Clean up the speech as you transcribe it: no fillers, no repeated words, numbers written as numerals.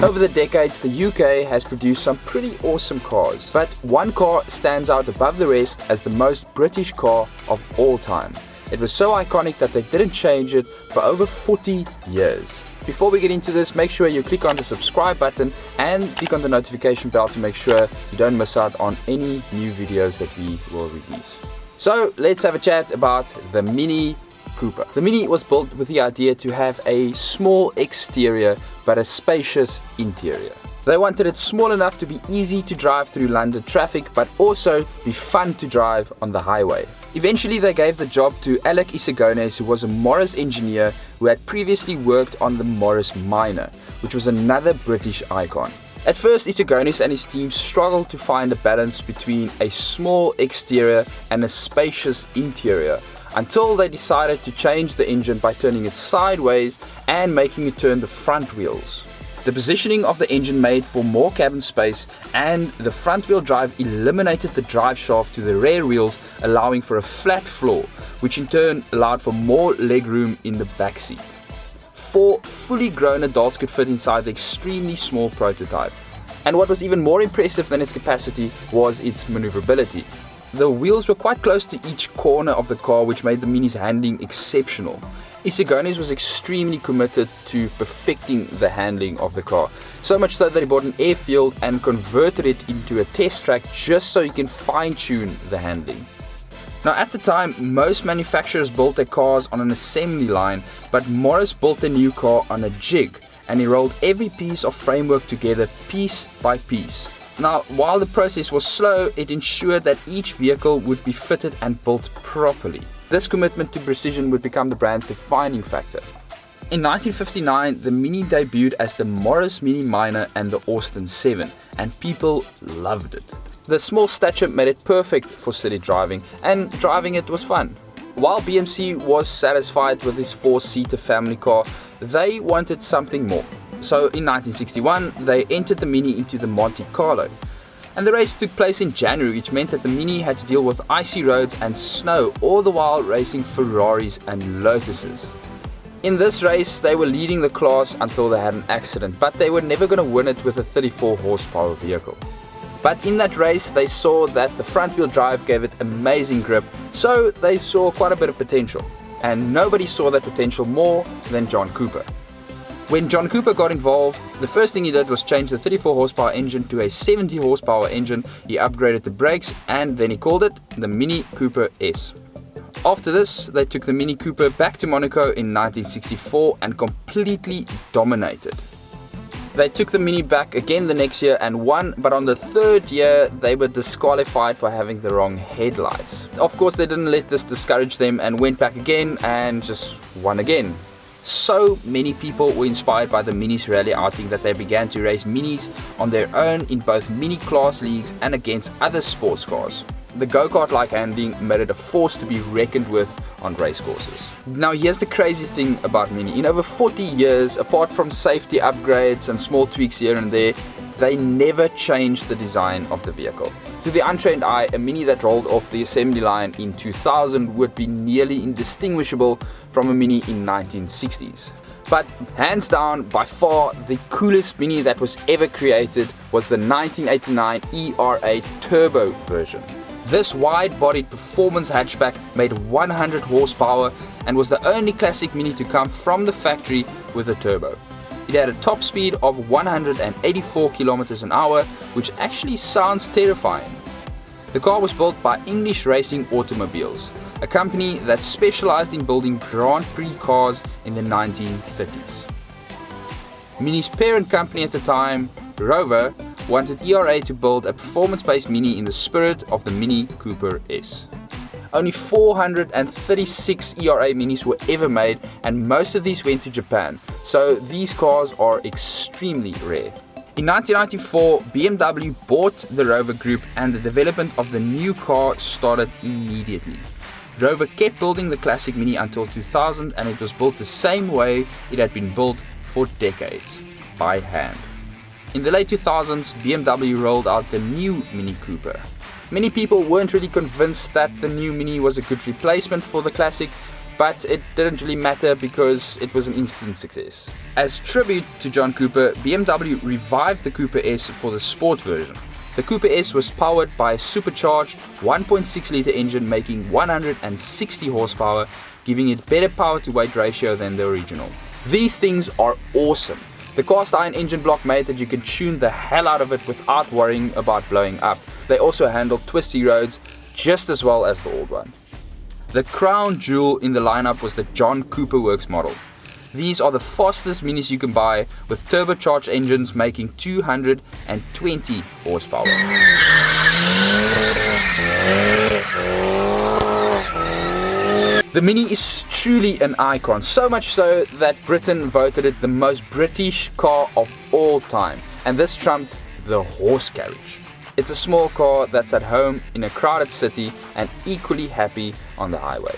Over the decades, the UK has produced some pretty awesome cars, but one car stands out above the rest as the most British car of all time. It was so iconic that they didn't change it for over 40 years. Before we get into this, make sure you click on the subscribe button and click on the notification bell to make sure you don't miss out on any new videos that we will release. So let's have a chat about the Mini Cooper. The Mini was built with the idea to have a small exterior but a spacious interior. They wanted it small enough to be easy to drive through London traffic but also be fun to drive on the highway. Eventually they gave the job to Alec Isagones, who was a Morris engineer who had previously worked on the Morris Minor, which was another British icon. At first, Isagones and his team struggled to find a balance between a small exterior and a spacious interior, until they decided to change the engine by turning it sideways and making it turn the front wheels. The positioning of the engine made for more cabin space, and the front wheel drive eliminated the drive shaft to the rear wheels, allowing for a flat floor, which in turn allowed for more legroom in the back seat. 4 fully grown adults could fit inside the extremely small prototype. And what was even more impressive than its capacity was its maneuverability. The wheels were quite close to each corner of the car, which made the Mini's handling exceptional. Isagones was extremely committed to perfecting the handling of the car, so much so that he bought an airfield and converted it into a test track just so he can fine-tune the handling. Now at the time, most manufacturers built their cars on an assembly line, but Morris built a new car on a jig, and he rolled every piece of framework together piece by piece. Now, while the process was slow, it ensured that each vehicle would be fitted and built properly. This commitment to precision would become the brand's defining factor. In 1959, the Mini debuted as the Morris Mini Minor and the Austin 7, and people loved it. The small stature made it perfect for city driving, and driving it was fun. While BMC was satisfied with his 4-seater family car, they wanted something more. So in 1961, they entered the Mini into the Monte Carlo. And the race took place in January, which meant that the Mini had to deal with icy roads and snow, all the while racing Ferraris and Lotuses. In this race, they were leading the class until they had an accident, but they were never going to win it with a 34 horsepower vehicle. But in that race, they saw that the front wheel drive gave it amazing grip, so they saw quite a bit of potential. And nobody saw that potential more than John Cooper. When John Cooper got involved, the first thing he did was change the 34 horsepower engine to a 70 horsepower engine. He upgraded the brakes, and then he called it the Mini Cooper S. After this, they took the Mini Cooper back to Monaco in 1964 and completely dominated. They took the Mini back again the next year and won, but on the third year they were disqualified for having the wrong headlights. Of course, they didn't let this discourage them and went back again and just won again. So many people were inspired by the Mini's rally outing that they began to race Minis on their own in both Mini class leagues and against other sports cars. The go-kart-like handling made it a force to be reckoned with on race courses. Now here's the crazy thing about Mini. In over 40 years, apart from safety upgrades and small tweaks here and there, they never changed the design of the vehicle. To the untrained eye, a Mini that rolled off the assembly line in 2000 would be nearly indistinguishable from a Mini in 1960s. But hands down, by far, the coolest Mini that was ever created was the 1989 ERA Turbo version. This wide-bodied performance hatchback made 100 horsepower and was the only classic Mini to come from the factory with a turbo. It had a top speed of 184 km an hour, which actually sounds terrifying. The car was built by English Racing Automobiles, a company that specialized in building Grand Prix cars in the 1930s. Mini's parent company at the time, Rover, wanted ERA to build a performance-based Mini in the spirit of the Mini Cooper S. Only 436 ERA Minis were ever made, and most of these went to Japan, so these cars are extremely rare. In 1994, BMW bought the Rover Group, and the development of the new car started immediately. Rover kept building the classic Mini until 2000, and it was built the same way it had been built for decades, by hand. In the late 2000s, BMW rolled out the new Mini Cooper. Many people weren't really convinced that the new Mini was a good replacement for the classic, but it didn't really matter because it was an instant success. As tribute to John Cooper, BMW revived the Cooper S for the sport version. The Cooper S was powered by a supercharged 1.6 litre engine making 160 horsepower, giving it better power to weight ratio than the original. These things are awesome. The cast iron engine block made that you can tune the hell out of it without worrying about blowing up. They also handle twisty roads just as well as the old one. The crown jewel in the lineup was the John Cooper Works model. These are the fastest minis you can buy, with turbocharged engines making 220 horsepower. The Mini is truly an icon, so much so that Britain voted it the most British car of all time, and this trumped the horse carriage. It's a small car that's at home in a crowded city and equally happy on the highway.